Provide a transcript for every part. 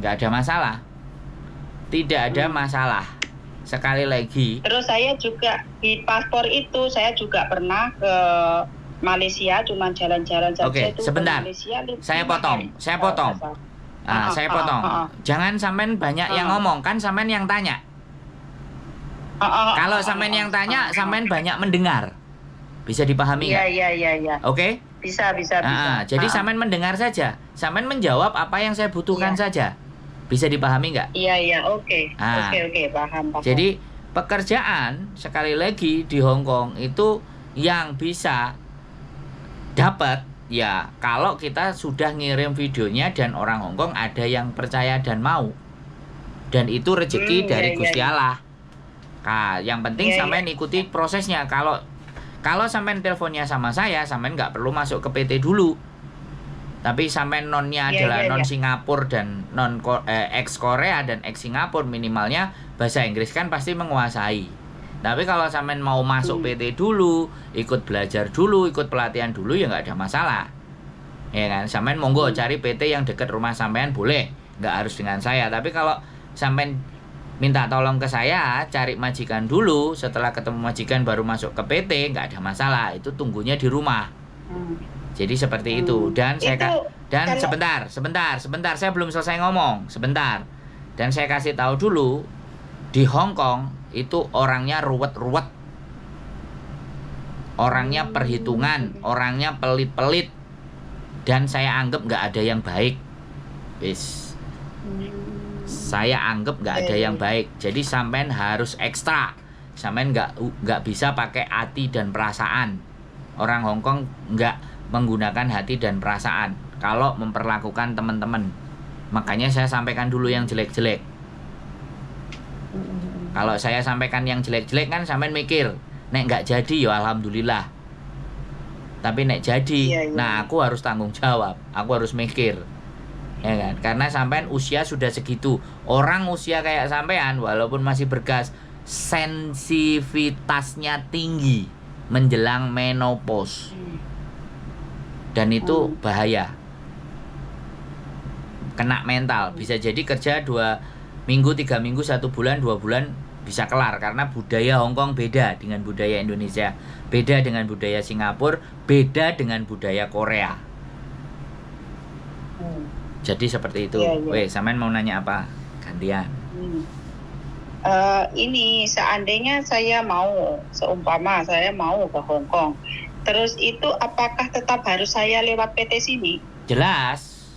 nggak ada masalah. Tidak ada masalah. Sekali lagi. Terus saya juga di paspor itu saya juga pernah ke Malaysia, cuma jalan-jalan saja. Oke, itu sebentar. ke Malaysia, Saya potong. Saya potong. Jangan sampean banyak yang ngomong, kan sampean yang tanya. Kalau sampean yang tanya, sampean banyak mendengar. Bisa dipahami nggak? Iya. Oke? Bisa. Jadi sampean mendengar saja. Sampean menjawab apa yang saya butuhkan saja. Bisa dipahami nggak? Iya, oke. Oke, paham. Jadi pekerjaan sekali lagi di Hong Kong itu yang bisa dapat ya kalau kita sudah ngirim videonya dan orang Hong Kong ada yang percaya dan mau. Dan itu rezeki dari Gusti Allah. Nah, yang penting sampean ikuti prosesnya. Kalau sampean teleponnya sama saya, sampean nggak perlu masuk ke PT dulu. Tapi sampean nonnya adalah non Singapura dan non ex Korea dan ex Singapura, minimalnya bahasa Inggris kan pasti menguasai. Tapi kalau sampean mau masuk PT dulu, ikut belajar dulu, ikut pelatihan dulu ya nggak ada masalah. Ya kan, sampean monggo cari PT yang dekat rumah sampean boleh, nggak harus dengan saya. Tapi kalau sampean minta tolong ke saya, cari majikan dulu, setelah ketemu majikan baru masuk ke PT, nggak ada masalah. Itu tunggunya di rumah. Jadi seperti itu. Dan sebentar, saya belum selesai ngomong. Sebentar. Dan saya kasih tahu dulu, di Hong Kong itu orangnya ruwet-ruwet. Orangnya perhitungan, orangnya pelit-pelit. Dan saya anggap nggak ada yang baik. Saya anggap nggak ada yang baik. Jadi sampean harus ekstra. Sampean nggak bisa pakai hati dan perasaan. Orang Hong Kong nggak menggunakan hati dan perasaan kalau memperlakukan teman-teman. Makanya saya sampaikan dulu yang jelek-jelek. Kalau saya sampaikan yang jelek-jelek kan sampean mikir, nek nggak jadi ya alhamdulillah. Tapi nek jadi, nah aku harus tanggung jawab, aku harus mikir. Ya kan? Karena sampean usia sudah segitu. Orang usia kayak sampean walaupun masih bergas, sensitivitasnya tinggi menjelang menopause. Dan itu bahaya. Kena mental. Bisa jadi kerja 2 minggu, 3 minggu, 1 bulan, 2 bulan bisa kelar. Karena budaya Hong Kong beda dengan budaya Indonesia. Beda dengan budaya Singapura. Beda dengan budaya Korea. Jadi seperti itu. Weh, sampean mau nanya apa? Gantian. Ini seandainya seumpama saya mau ke Hong Kong. Terus itu apakah tetap harus saya lewat PT sini? Jelas.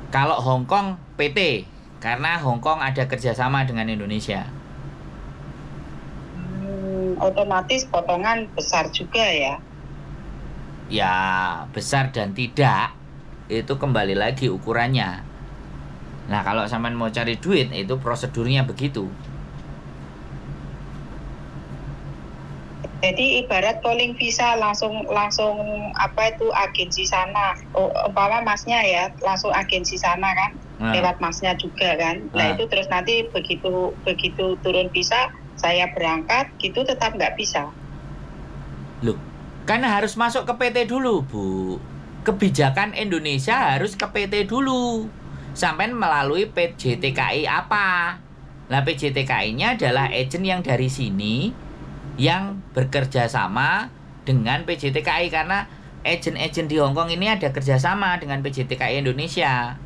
Kalau Hong Kong PT, karena Hong Kong ada kerjasama dengan Indonesia. Otomatis potongan besar juga ya? Ya, besar dan tidak. Itu kembali lagi ukurannya. Nah, kalau sampean mau cari duit, itu prosedurnya begitu. Jadi ibarat calling visa langsung agensi sana. Umpama masnya ya langsung agensi sana kan, lewat masnya juga kan. Nah itu terus nanti begitu turun visa saya berangkat gitu tetap nggak bisa. Loh, kan harus masuk ke PT dulu, Bu. Kebijakan Indonesia harus ke PT dulu. Sampai melalui PJTKI apa? Nah, PJTKI-nya adalah agen yang dari sini yang bekerja sama dengan PJTKI, karena agen-agen di Hong Kong ini ada kerjasama dengan PJTKI Indonesia.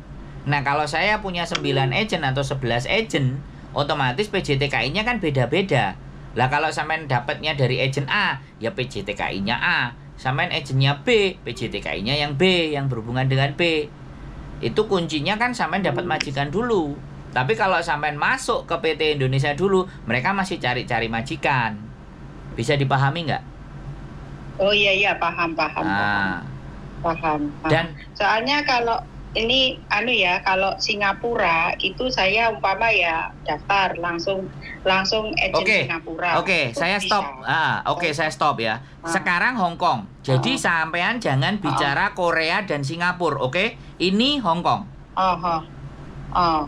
Nah, kalau saya punya 9 agen atau 11 agen, otomatis PJTKI-nya kan beda-beda. Lah kalau sampean dapatnya dari agen A, ya PJTKI-nya A. Sampean agennya B, PJTKI-nya yang B, yang berhubungan dengan B. Itu kuncinya kan sampean dapat majikan dulu. Tapi kalau sampean masuk ke PT Indonesia dulu, mereka masih cari-cari majikan. Bisa dipahami nggak? Oh iya, paham. Dan soalnya kalau ini kalau Singapura itu saya umpama ya daftar langsung agen Singapura. Saya stop. Saya stop ya. Sekarang Hong Kong. Jadi sampean jangan bicara Korea dan Singapura, oke? Ini Hong Kong.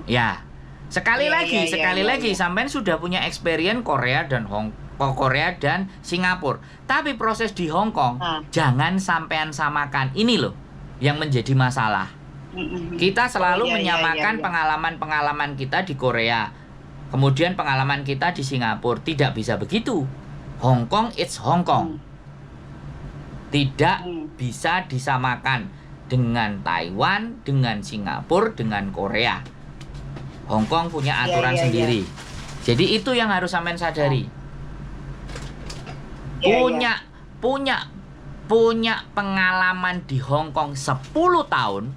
Ya. Sekali lagi sampean sudah punya experience Korea dan Singapura. Tapi proses di Hong Kong jangan sampean samakan. Ini loh yang menjadi masalah. Kita selalu Oh, iya, menyamakan iya. pengalaman-pengalaman kita di Korea, kemudian pengalaman kita di Singapura. Tidak bisa begitu. Hong Kong it's Hong Kong. Tidak bisa disamakan dengan Taiwan, dengan Singapura, dengan Korea. Hong Kong punya aturan Iya. sendiri. Jadi itu yang harus sampean sadari. Iya. Punya pengalaman di Hong Kong 10 tahun,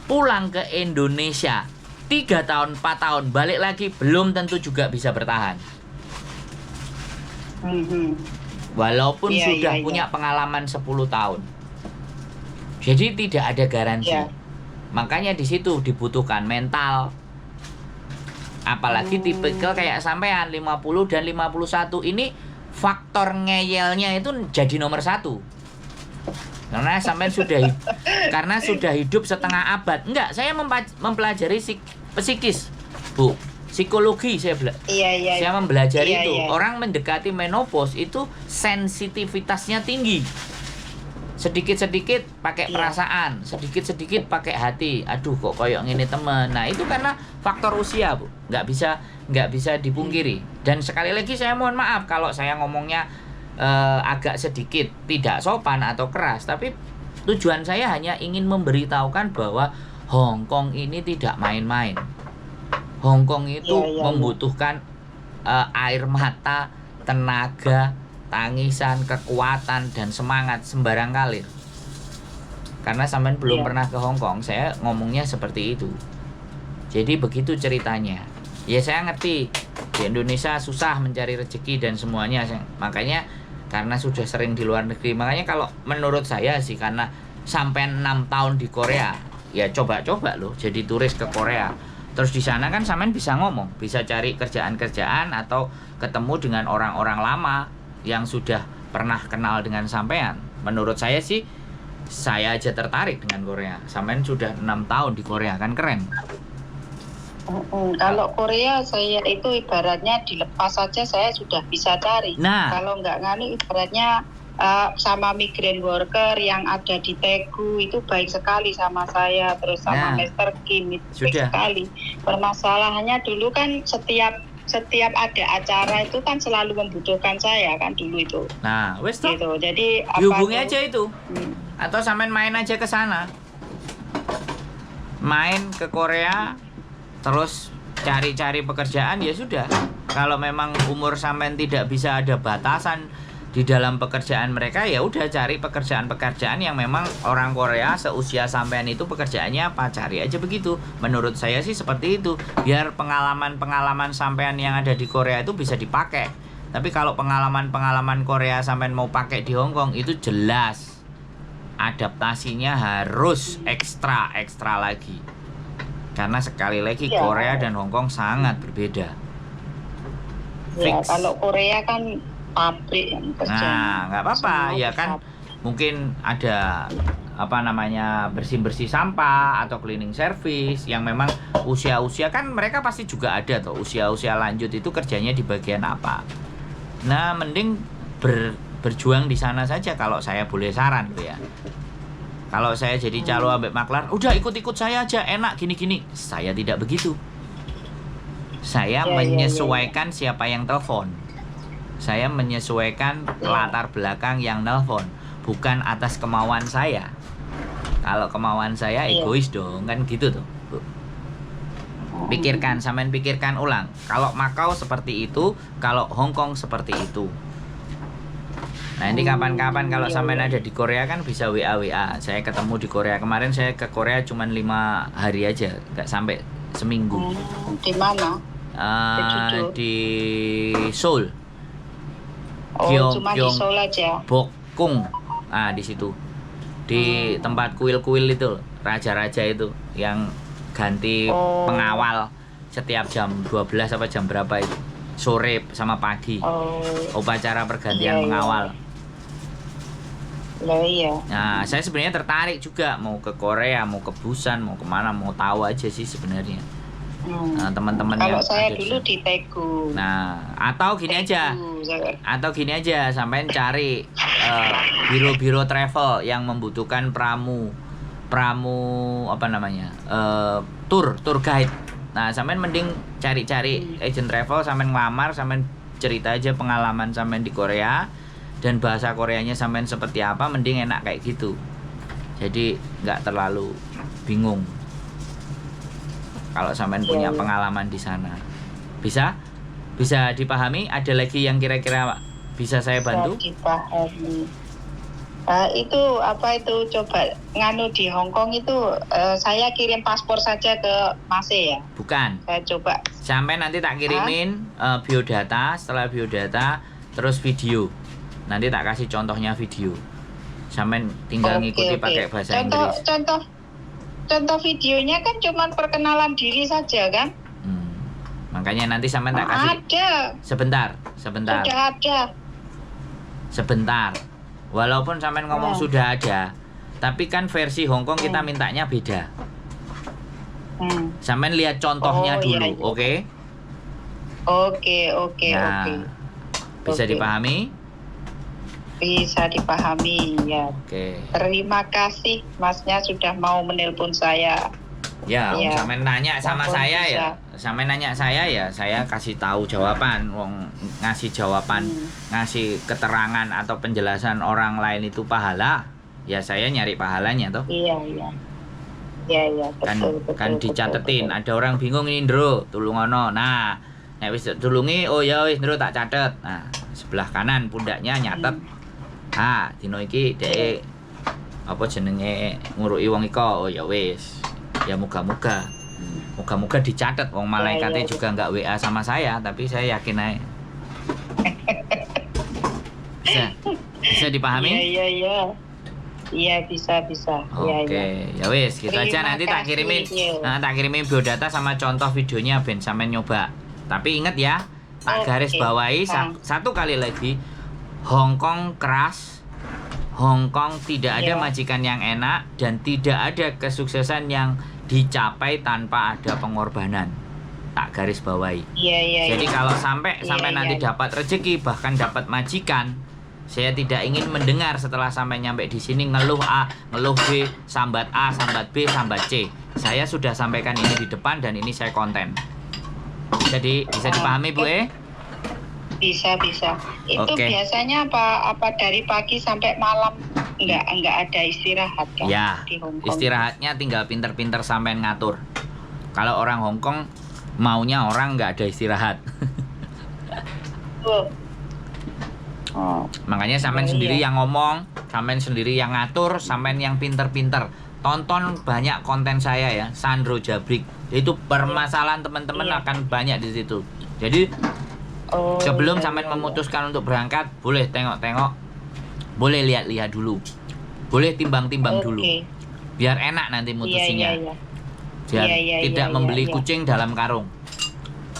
pulang ke Indonesia 3 tahun, 4 tahun, balik lagi belum tentu juga bisa bertahan. Walaupun Iya, sudah iya. punya pengalaman 10 tahun. Jadi tidak ada garansi. Iya. Makanya di situ dibutuhkan mental. Apalagi tipikal kayak sampean 50 dan 51 ini, faktor ngeyelnya itu jadi nomor 1. Karena sampean sudah hidup setengah abad. Enggak, saya mempelajari psikis, Bu. Psikologi saya Iya. saya mempelajari Iya, itu. iya. Orang mendekati menopause itu sensitivitasnya tinggi. Sedikit-sedikit pakai perasaan, sedikit-sedikit pakai hati. Aduh, kok koyok ngene temen. Nah, itu karena faktor usia, Bu. Nggak bisa dipungkiri. Dan sekali lagi saya mohon maaf kalau saya ngomongnya agak sedikit tidak sopan atau keras, tapi tujuan saya hanya ingin memberitahukan bahwa Hong Kong ini tidak main-main. Hong Kong itu membutuhkan air mata, tenaga, tangisan, kekuatan, dan semangat sembarang kalir. Karena sampean belum pernah ke Hong Kong, saya ngomongnya seperti itu. Jadi begitu ceritanya. Ya saya ngerti di Indonesia susah mencari rezeki dan semuanya. Makanya karena sudah sering di luar negeri. Makanya kalau menurut saya sih, karena sampai 6 tahun di Korea, ya coba-coba loh jadi turis ke Korea. Terus di sana kan sampean bisa ngomong, bisa cari kerjaan-kerjaan atau ketemu dengan orang-orang lama yang sudah pernah kenal dengan sampean. Menurut saya sih, saya aja tertarik dengan Korea. Sampean sudah 6 tahun di Korea, kan keren. Kalau Korea saya itu ibaratnya dilepas saja saya sudah bisa cari. Nah, kalau nggak nganu ibaratnya sama migrant worker yang ada di Daegu itu baik sekali sama saya, terus sama Mr. Kim itu baik sekali. Permasalahannya dulu kan setiap ada acara itu kan selalu membutuhkan saya kan dulu itu. Nah, wes gitu. Jadi dihubungi aja itu. Atau sampean main aja ke sana. Main ke Korea, terus cari-cari pekerjaan, ya sudah. Kalau memang umur sampean tidak bisa ada batasan di dalam pekerjaan mereka, ya udah cari pekerjaan-pekerjaan yang memang orang Korea seusia sampean itu pekerjaannya apa, cari aja begitu. Menurut saya sih seperti itu, biar pengalaman-pengalaman sampean yang ada di Korea itu bisa dipakai. Tapi kalau pengalaman-pengalaman Korea sampean mau pakai di Hong Kong, itu jelas adaptasinya harus ekstra lagi. Karena sekali lagi Korea dan Hong Kong sangat berbeda. Ya, kalau Korea kan pabrik yang kerja. Nah, nggak apa-apa, ya kan mungkin ada bersih-bersih sampah atau cleaning service yang memang usia-usia kan mereka pasti juga ada tuh usia-usia lanjut itu kerjanya di bagian apa. Nah, mending berjuang di sana saja kalau saya boleh saran tuh ya. Kalau saya jadi calo ambek maklar, udah ikut-ikut saya aja, enak gini-gini. Saya tidak begitu. Saya menyesuaikan siapa yang telepon. Saya menyesuaikan latar belakang yang nelpon, bukan atas kemauan saya. Kalau kemauan saya egois dong, kan gitu tuh, Bu. Sampean pikirkan ulang. Kalau Makau seperti itu, kalau Hong Kong seperti itu. Nah, ini kapan-kapan kalau sampean ada di Korea kan bisa WA. Saya ketemu di Korea. Kemarin saya ke Korea cuma 5 hari aja, nggak sampai seminggu. Di mana? Di Seoul. Cuma di Seoul aja. Bokgung. Nah, di situ. Di tempat kuil-kuil itu, raja-raja itu yang ganti pengawal setiap jam 12 apa jam berapa itu. Sore sama pagi. Upacara pergantian pengawal. Nah, saya sebenarnya tertarik juga mau ke Korea, mau ke Busan, mau kemana, mau tahu aja sih sebenarnya. Nah, teman-teman kalau yang saya ada dulu di Daegu. Nah, atau gini aja, sampean cari biro-biro travel yang membutuhkan pramu tour guide. Nah, sampean mending cari-cari agent travel, sampean ngelamar, sampean cerita aja pengalaman sampean di Korea dan bahasa Koreanya sampean seperti apa, mending enak kayak gitu. Jadi nggak terlalu bingung kalau sampean punya pengalaman di sana. Bisa dipahami? Ada lagi yang kira-kira bisa saya bantu? Bisa dipahami. Itu apa itu, coba nganu di Hong Kong itu saya kirim paspor saja ke Mas ya? Bukan. Saya coba. Sampai nanti tak kirimin biodata, setelah biodata terus video. Nanti tak kasih contohnya video. Sampai tinggal ngikuti pakai bahasa Inggris. Contoh videonya kan cuma perkenalan diri saja kan? Makanya nanti sampai tak kasih. Ada. Sebentar. Sudah ada. Sebentar. Walaupun sampean ngomong sudah ada, tapi kan versi Hong Kong kita mintanya beda. Sampean lihat contohnya dulu, oke? Oke. Bisa dipahami? Bisa dipahami ya. Oke. Terima kasih Masnya sudah mau menelpon saya. Ya, sampean nanya sama saya ya. Sampean nanya saya ya, saya kasih tahu jawaban. Wong ngasih jawaban, ngasih keterangan atau penjelasan orang lain itu pahala. Ya saya nyari pahalanya toh. Iya. Kan dicatetin. Ada orang bingung ini, Ndro, tulungono. Nah, nek wis tulungi, oh ya wis Ndro tak catet. Nah, sebelah kanan pundaknya nyatet. Dino iki dhek apa jenenge nguruki wong iko. Oh ya wis. Ya moga-moga dicatat, wong malaikatnya juga nggak WA sama saya, tapi saya yakin aja. Bisa dipahami? Iya bisa. Oke. Ya wis, gitu aja. Nanti tak kirimin biodata sama contoh videonya ben sampean nyoba. Tapi ingat ya, tak garis bawahi satu kali lagi, Hong Kong keras, Hong Kong tidak ada majikan yang enak, dan tidak ada kesuksesan yang dicapai tanpa ada pengorbanan. Tak garis bawahi. Jadi kalau sampai nanti dapat rezeki, bahkan dapat majikan, saya tidak ingin mendengar setelah sampai nyampe di sini ngeluh A, ngeluh B, sambat A, sambat B, sambat C. Saya sudah sampaikan ini di depan dan ini saya konten. Jadi bisa dipahami Bu Bisa. Itu biasanya apa dari pagi sampai malam enggak ada istirahat kan? Ya, di Hong Kong. Istirahatnya tinggal pinter-pinter sampean ngatur. Kalau orang Hong Kong maunya orang nggak ada istirahat. Makanya sampean sendiri yang ngomong, sampean sendiri yang ngatur, sampean yang pinter-pinter. Tonton banyak konten saya ya, Sandro Jabrik. Itu permasalahan teman-teman akan banyak di situ. Jadi sebelum sampean memutuskan untuk berangkat, boleh tengok-tengok, boleh lihat-lihat dulu, boleh timbang-timbang dulu, biar enak nanti mutusinya. Biar tidak membeli kucing dalam karung.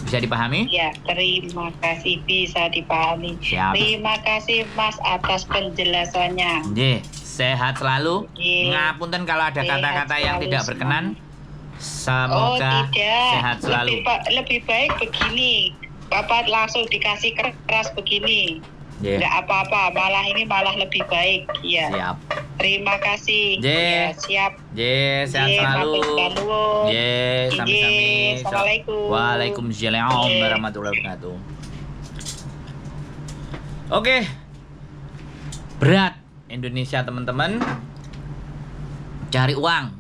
Bisa dipahami? Ya, terima kasih, bisa dipahami. Siap. Terima kasih Mas atas penjelasannya. Sehat selalu. Ngapunten kalau ada kata-kata yang tidak berkenan. Semoga sehat selalu. Lebih baik begini, Bapak langsung dikasih keras begini. Nggak apa-apa, malah lebih baik. Ya. Siap. Terima kasih. Ya, siap. Sehat selalu. Sami-sami. Assalamualaikum. Waalaikumsalam warahmatullahi wabarakatuh. Oke. Berat Indonesia teman-teman. Cari uang.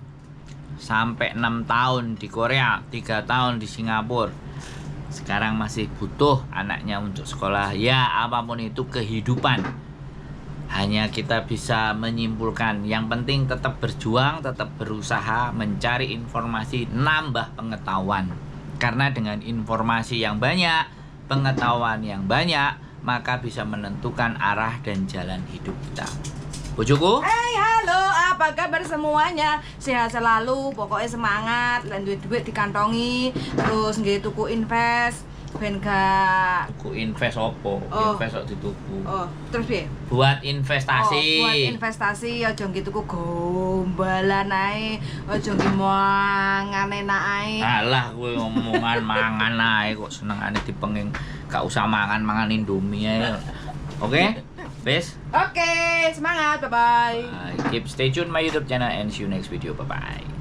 Sampai 6 tahun di Korea, 3 tahun di Singapura. Sekarang masih butuh anaknya untuk sekolah. Ya, apapun itu kehidupan. Hanya kita bisa menyimpulkan. Yang penting tetap berjuang, tetap berusaha mencari informasi, nambah pengetahuan. Karena dengan informasi yang banyak, pengetahuan yang banyak, maka bisa menentukan arah dan jalan hidup kita. Bojoku? Halo, apa kabar semuanya? Sehat selalu, pokoknya semangat, lan duit dikantongi, terus nggih tuku invest, ben gak tuku invest opo? Invest kok dituku. Terus piye? Buat investasi. Buat investasi, aja nggih tuku gombalan ae, aja nggih mangan enak ae. Alah kowe ngomongan mangan ae kok senengane dipenging, gak usah mangan Indomie ae. Oke? Bes. Oke, semangat, bye-bye. Keep stay tune my YouTube channel and see you next video. Bye bye.